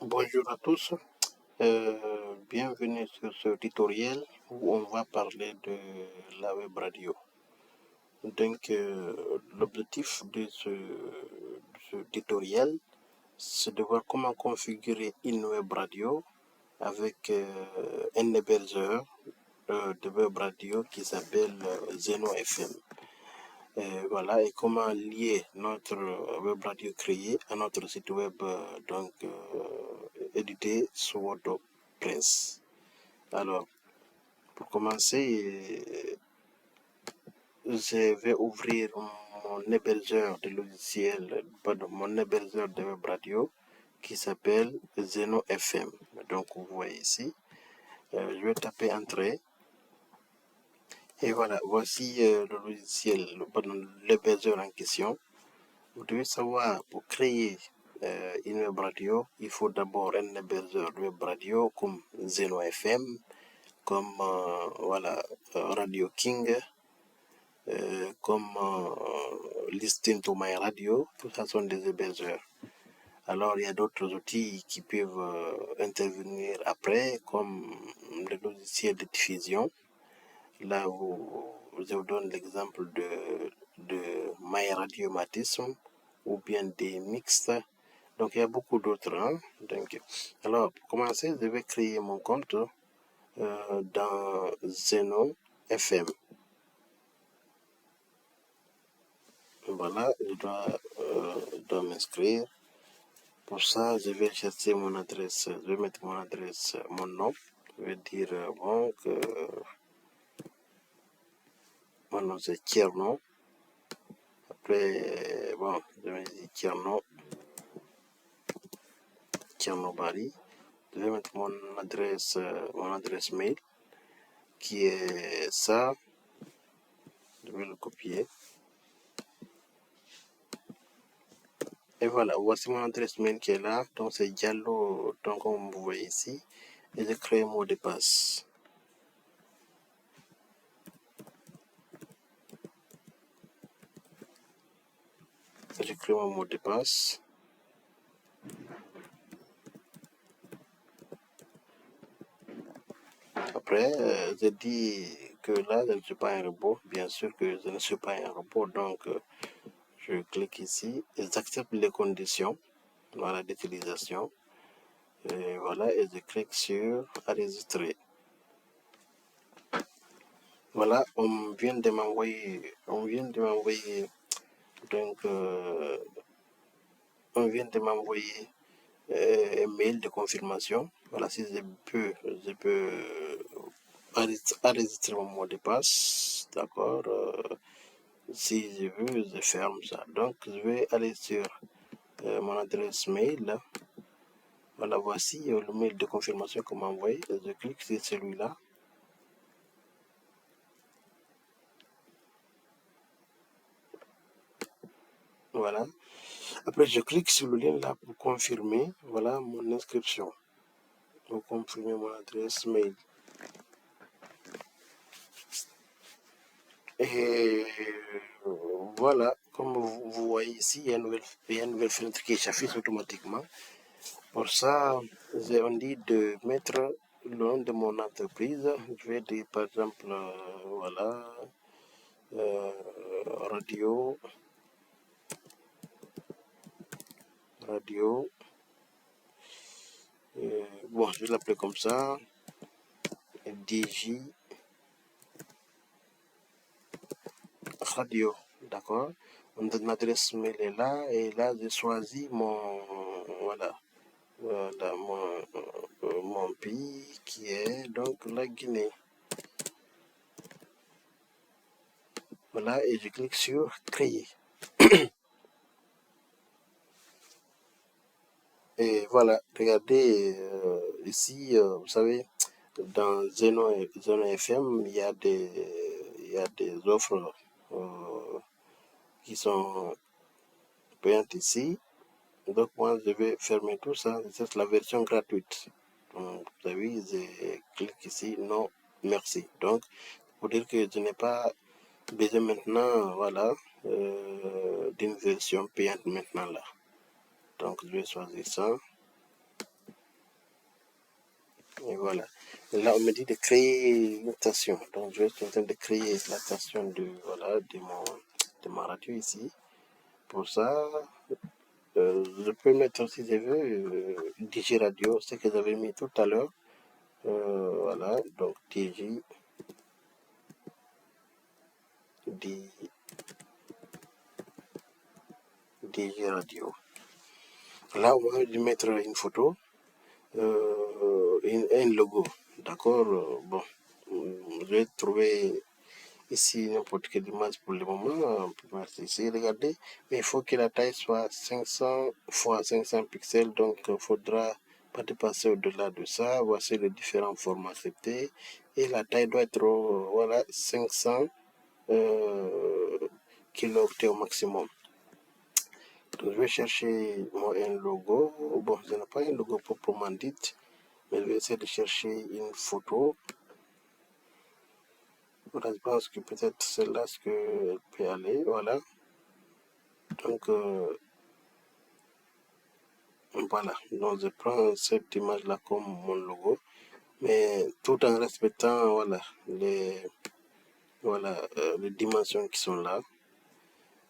Bonjour à tous, bienvenue sur ce tutoriel où on va parler de la web radio. Donc, l'objectif de ce tutoriel, c'est de voir comment configurer une web radio avec un hébergeur de web radio qui s'appelle Zeno FM. Voilà, et comment lier notre web radio créée à notre site web édité sous WordPress. Alors, pour commencer, je vais ouvrir mon hébergeur de logiciel, pardon, mon hébergeur de web radio qui s'appelle Zeno FM. Donc, vous voyez ici, je vais taper Entrée. Et voilà, voici le logiciel, l'hébergeur en question. Vous devez savoir, pour créer une web radio, il faut d'abord un hébergeur de web radio comme Zeno FM, comme Radio King, comme Listen to My Radio. Tout ça sont des hébergeurs. Alors, il y a d'autres outils qui peuvent intervenir après, comme le logiciel de diffusion. Là, je vous donne l'exemple de My Radiomatisme ou bien des mixtes. Donc, il y a beaucoup d'autres. Alors, pour commencer, je vais créer mon compte dans Zeno FM. Voilà, je dois m'inscrire. Pour ça, je vais chercher mon adresse. Je vais mettre mon adresse, mon nom. Je vais dire mon nom c'est Tierno. Après, je vais dire Tierno Bari. Je vais mettre mon adresse mail qui est ça. Je vais le copier. Et voilà, voici mon adresse mail qui est là. Donc c'est Diallo, donc comme vous voyez ici. Et je crée un mot de passe. Je crée mon mot de passe. Après, je dis que là, je ne suis pas un robot. Bien sûr que je ne suis pas un robot. Donc, je clique ici et j'accepte les conditions d'utilisation. Et voilà, et je clique sur enregistrer. Voilà, on vient de m'envoyer donc on vient de m'envoyer un mail de confirmation. Voilà, si je peux enregistrer mon mot de passe, d'accord. Si je veux, je ferme ça. Donc, je vais aller sur mon adresse mail. Voilà, voici le mail de confirmation qu'on m'a envoyé. Je clique sur celui-là. Voilà. Après, je clique sur le lien là pour confirmer, voilà, mon inscription. Pour confirmer mon adresse mail. Et voilà, comme vous voyez ici, il y a une nouvelle fenêtre qui s'affiche automatiquement. Pour ça, on dit de mettre le nom de mon entreprise. Je vais dire par exemple, radio, je vais l'appeler comme ça, DJ Radio, d'accord. Mon adresse mail est là, et là j'ai choisi mon pays qui est donc la Guinée. Voilà, et je clique sur créer. Et voilà, regardez ici, vous savez, dans Zeno FM, il y a des offres qui sont payantes ici. Donc moi, je vais fermer tout ça. C'est la version gratuite. Donc, vous avez, je clique ici, non, merci. Donc, pour dire que je n'ai pas besoin maintenant, voilà, d'une version payante maintenant là. Donc, je vais choisir ça. Et voilà. Et là, on me dit de créer une station. Donc, je suis en train de créer la station voilà, de ma radio ici. Pour ça, je peux mettre, si je veux, DJ Radio, ce que j'avais mis tout à l'heure. Voilà, donc D- DJ Radio. Là, on va lui mettre une photo, un logo. D'accord. Bon, je vais trouver ici n'importe quelle image pour le moment. On peut ici, regardez. Mais il faut que la taille soit 500 x 500 pixels. Donc, il faudra pas dépasser au-delà de ça. Voici les différents formats acceptés. Et la taille doit être, voilà, 500 kilooctets au maximum. Donc, je vais chercher moi un logo. Bon, ce n'est pas un logo proprement dit, mais je vais essayer de chercher une photo. Voilà, je pense que peut-être celle-là, ce qu'elle peut aller. Voilà. Donc, voilà. Donc, je prends cette image-là comme mon logo, mais tout en respectant, voilà, les dimensions qui sont là.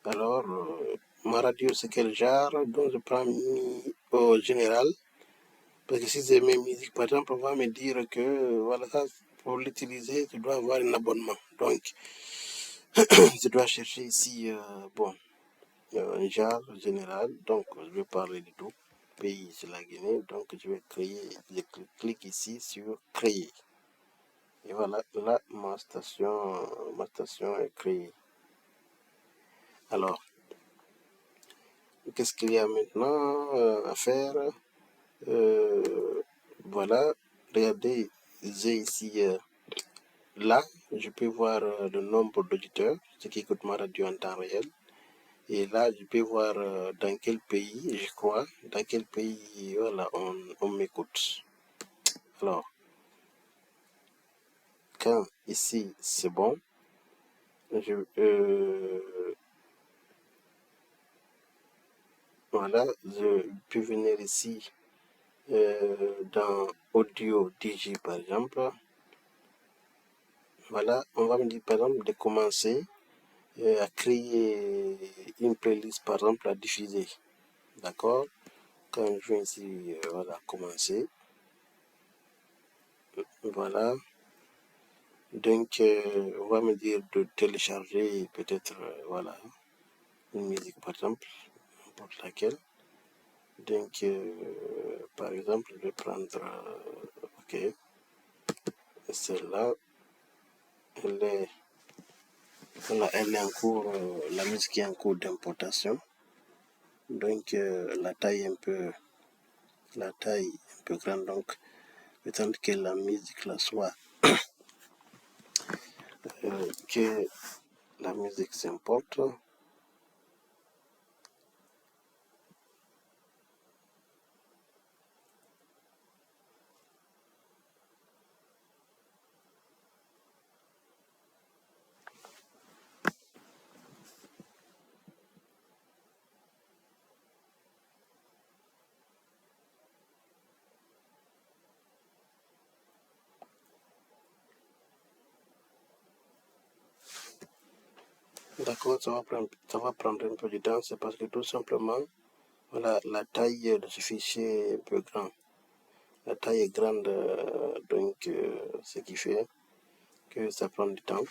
Alors, ma radio, c'est quel genre? Donc, je prends au général. Parce que si c'est mes musiques, par exemple, on va me dire que, voilà, ça, pour l'utiliser, tu dois avoir un abonnement. Donc, je dois chercher ici, bon, un genre général. Donc, je vais parler de tout. Pays, c'est la Guinée. Donc, je vais créer, je clique ici sur créer. Et voilà, là, ma station est créée. Alors, qu'est-ce qu'il y a maintenant à faire? Voilà, regardez, j'ai ici, là, je peux voir le nombre d'auditeurs, ce qui écoute ma radio en temps réel. Et là, je peux voir dans quel pays, je crois, dans quel pays, voilà, on m'écoute. Alors, quand ici, c'est bon, voilà, je peux venir ici dans Audio DJ, par exemple. Voilà, on va me dire, par exemple, de commencer à créer une playlist, par exemple, à diffuser. D'accord? Quand je viens ici, voilà, commencer. Voilà. Donc, on va me dire de télécharger peut-être, voilà, une musique, par exemple, n'importe laquelle. Donc, par exemple, je vais prendre, ok, celle-là, elle est en cours, la musique est en cours d'importation. Donc, la taille un peu grande. Donc, le temps que la musique là soit, que la musique s'importe. D'accord, ça va prendre un peu de temps, c'est parce que tout simplement, voilà, la taille de ce fichier est un peu grand. La taille est grande, donc ce qui fait que ça prend du temps.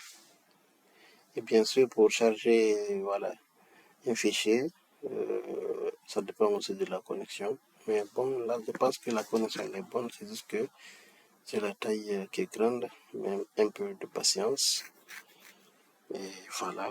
Et bien sûr, pour charger, voilà, un fichier, ça dépend aussi de la connexion. Mais bon, là, je pense que la connexion est bonne, c'est juste que c'est la taille qui est grande, mais un peu de patience. Et voilà.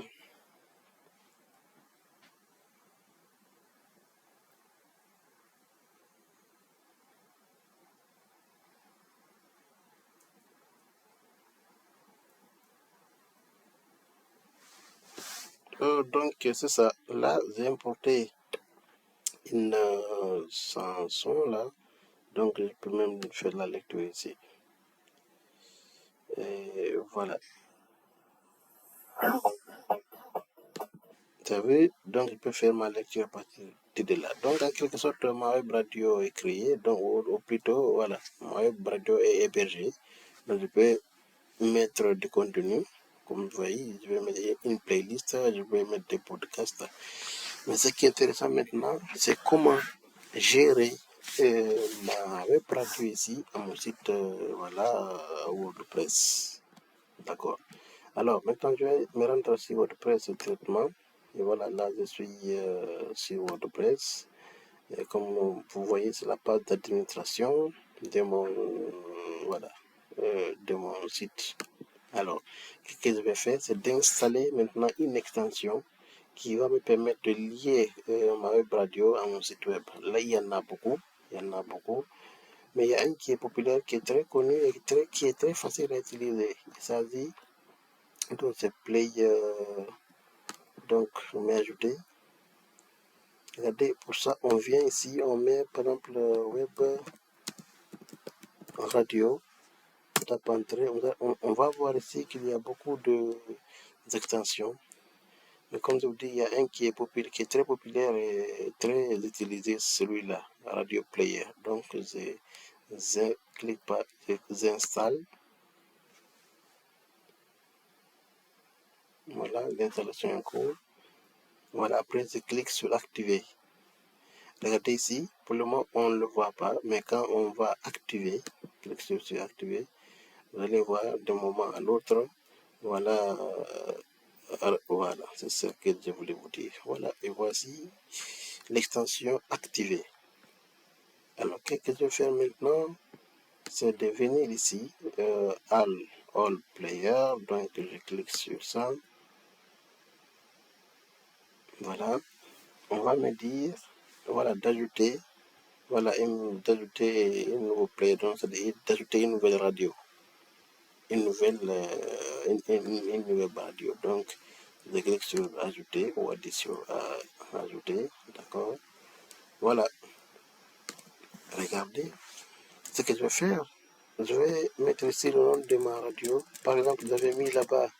Donc, c'est ça. Là, j'ai importé une chanson là. Donc, je peux même faire la lecture ici. Et voilà. Tu as vu? Donc, je peux faire ma lecture à partir de là. Donc, en quelque sorte, ma web radio est créée, donc, ou plutôt, voilà, ma web radio est hébergée. Donc, je peux mettre du contenu. Comme vous voyez, je vais mettre une playlist, je vais mettre des podcasts. Mais ce qui est intéressant maintenant, c'est comment gérer ma web radio ici à mon site voilà, WordPress. D'accord. Alors, maintenant, je vais me rendre sur WordPress traitement. Et voilà, là, je suis sur WordPress. Et comme vous voyez, c'est la page d'administration de mon, voilà, de mon site. Alors, ce que je vais faire, c'est d'installer maintenant une extension qui va me permettre de lier ma web radio à mon site web. Là, il y en a beaucoup. Il y en a beaucoup. Mais il y a un qui est populaire, qui est très connu et qui est très facile à utiliser. Il s'agit de ce Play. Donc, on met ajouter. Regardez, pour ça, on vient ici, on met par exemple web radio. On tape entrer. On va voir ici qu'il y a beaucoup d'extensions. Mais comme je vous dis, il y a un qui est très populaire et très utilisé, celui-là, Radio Player. Donc, je clique pas, j'installe. Voilà, l'installation est en cours. Voilà, après, je clique sur activer. Regardez ici, pour le moment, on ne le voit pas, mais quand on va activer, clique sur activer, vous allez voir d'un moment à l'autre, voilà, voilà, c'est ce que je voulais vous dire. Voilà, et voici l'extension activée. Alors, qu'est-ce que je vais faire maintenant? C'est de venir ici, All Player, donc je clique sur ça. Voilà, on va me dire, voilà, d'ajouter, voilà, d'ajouter un nouveau player, donc c'est-à-dire d'ajouter une nouvelle radio, une nouvelle radio. Donc, je clique sur ajouter ou addition à ajouter, d'accord. Voilà, regardez ce que je vais faire. Je vais mettre ici le nom de ma radio. Par exemple, vous avez mis là-bas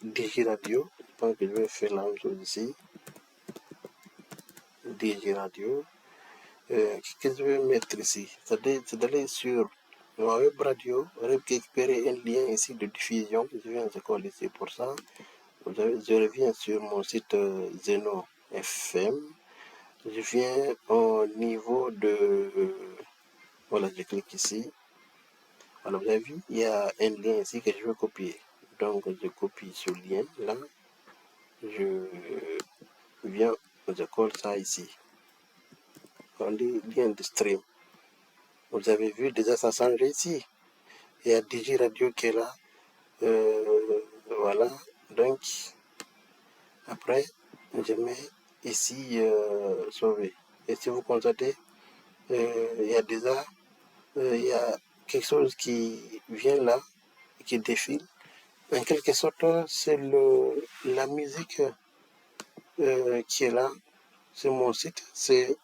DigiRadio. Je pense que je vais faire la même chose ici. DigiRadio. Qu'est-ce que je vais mettre ici? C'est d'aller sur ma web radio, récupérer un lien ici de diffusion. Je viens de coller ici pour ça. Je reviens sur mon site Zeno FM. Je viens au niveau de... voilà, je clique ici. Alors, vous avez vu, il y a un lien ici que je vais copier. Donc, je copie ce lien là. Je viens, je colle ça ici. On dit lien de stream. Vous avez vu, déjà ça change ici. Il y a Digi Radio qui est là. Voilà. Donc, après, je mets ici sauver. Et si vous constatez, il y a déjà il y a quelque chose qui vient là, qui défile. En quelque sorte, c'est la musique qui est là. C'est mon site. C'est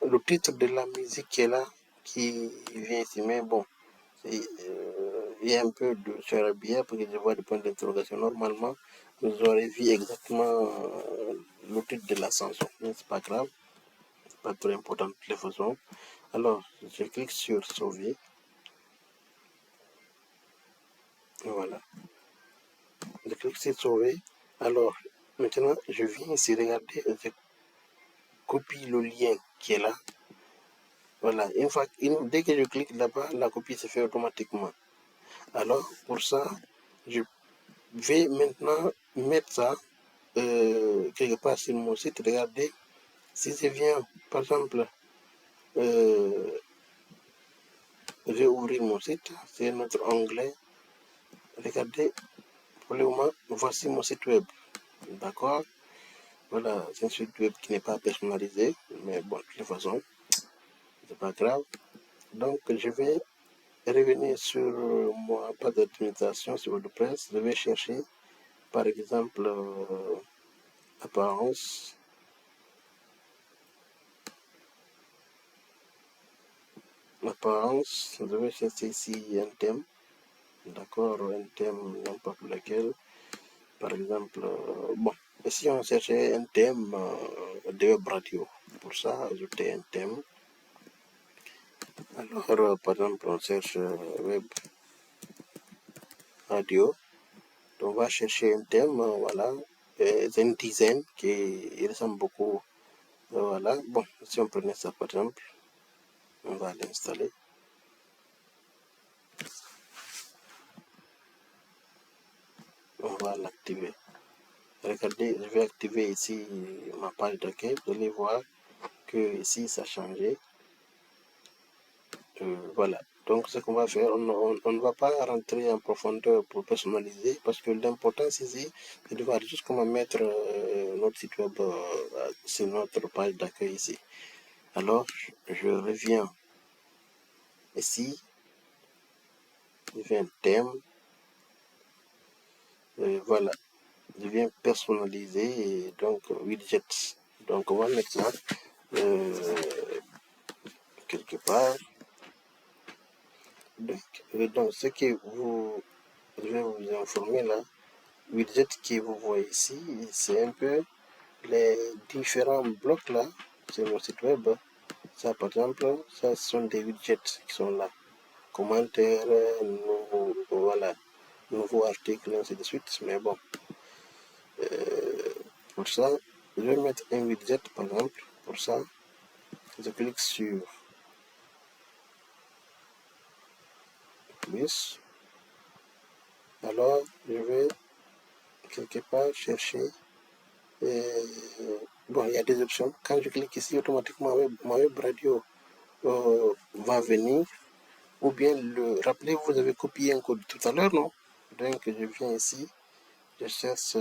le titre de la musique qui est là, qui vient ici. Mais bon, il y a un peu de charabia parce que je vois des points d'interrogation. Normalement, vous aurez vu exactement le titre de la chanson. Mais c'est pas grave, c'est pas très important de toutes les façons. Alors, je clique sur sauver. Voilà. Je clique sur sauver. Alors, maintenant, je viens ici regarder, je copie le lien qui est là. Voilà, dès que je clique là-bas, la copie se fait automatiquement. Alors, pour ça, je vais maintenant mettre ça quelque part sur mon site. Regardez, si je viens, par exemple, je vais ouvrir mon site, c'est notre onglet. Regardez, pour le moment, voici mon site web. D'accord? Voilà, c'est un site web qui n'est pas personnalisé, mais bon, de toute façon, c'est pas grave. Donc, je vais revenir sur mon page d'administration sur WordPress. Je vais chercher, par exemple, apparence. Apparence, je vais chercher ici un thème. D'accord, un thème n'importe lequel. Par exemple, bon, si on cherchait un thème de web radio, pour ça, ajouter un thème. Alors, par exemple, on cherche web radio. On va chercher un thème, voilà, une dizaine qui ressemble beaucoup. Voilà, bon, si on prenait ça par exemple, on va l'installer. On va l'activer. Regardez, je vais activer ici ma page d'accueil. Vous allez voir que ici ça a changé. Voilà. Donc ce qu'on va faire, on ne va pas rentrer en profondeur pour personnaliser parce que l'important ici, c'est de voir juste comment mettre notre site web sur notre page d'accueil ici. Alors, je reviens ici, je viens thème, voilà, je viens personnaliser et donc widgets. Donc on va mettre ça quelque part. Donc ce que je vais vous informer là, widget que vous voyez ici, c'est un peu les différents blocs là sur mon site web. Ça par exemple, ça ce sont des widgets qui sont là. Commentaires, voilà, nouveaux articles, ainsi de suite. Mais bon, pour ça, je vais mettre un widget par exemple. Pour ça, je clique sur plus. Alors, je vais quelque part chercher. Bon, il y a des options. Quand je clique ici, automatiquement, ma web radio va venir. Ou bien, rappelez-vous, vous avez copié un code tout à l'heure, non? Donc, je viens ici, je cherche,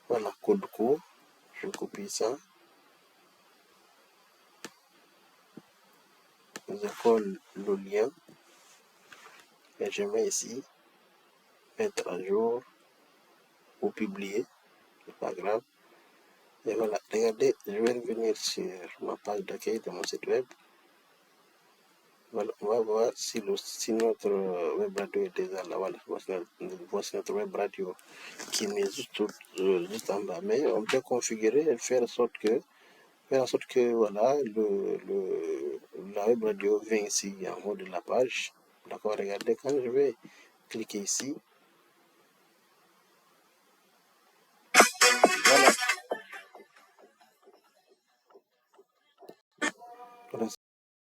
voilà, code court. Je copie ça. Je colle le lien et je mets ici, mettre à jour ou publier, c'est pas grave. Et voilà, regardez, je vais revenir sur ma page d'accueil de mon site web. Voilà, on va voir si notre web radio est déjà là. Voilà, voici notre web radio qui est juste en bas. Mais on peut configurer et faire en sorte que voilà, la web radio vient ici en haut de la page. D'accord, regardez, quand je vais cliquer ici,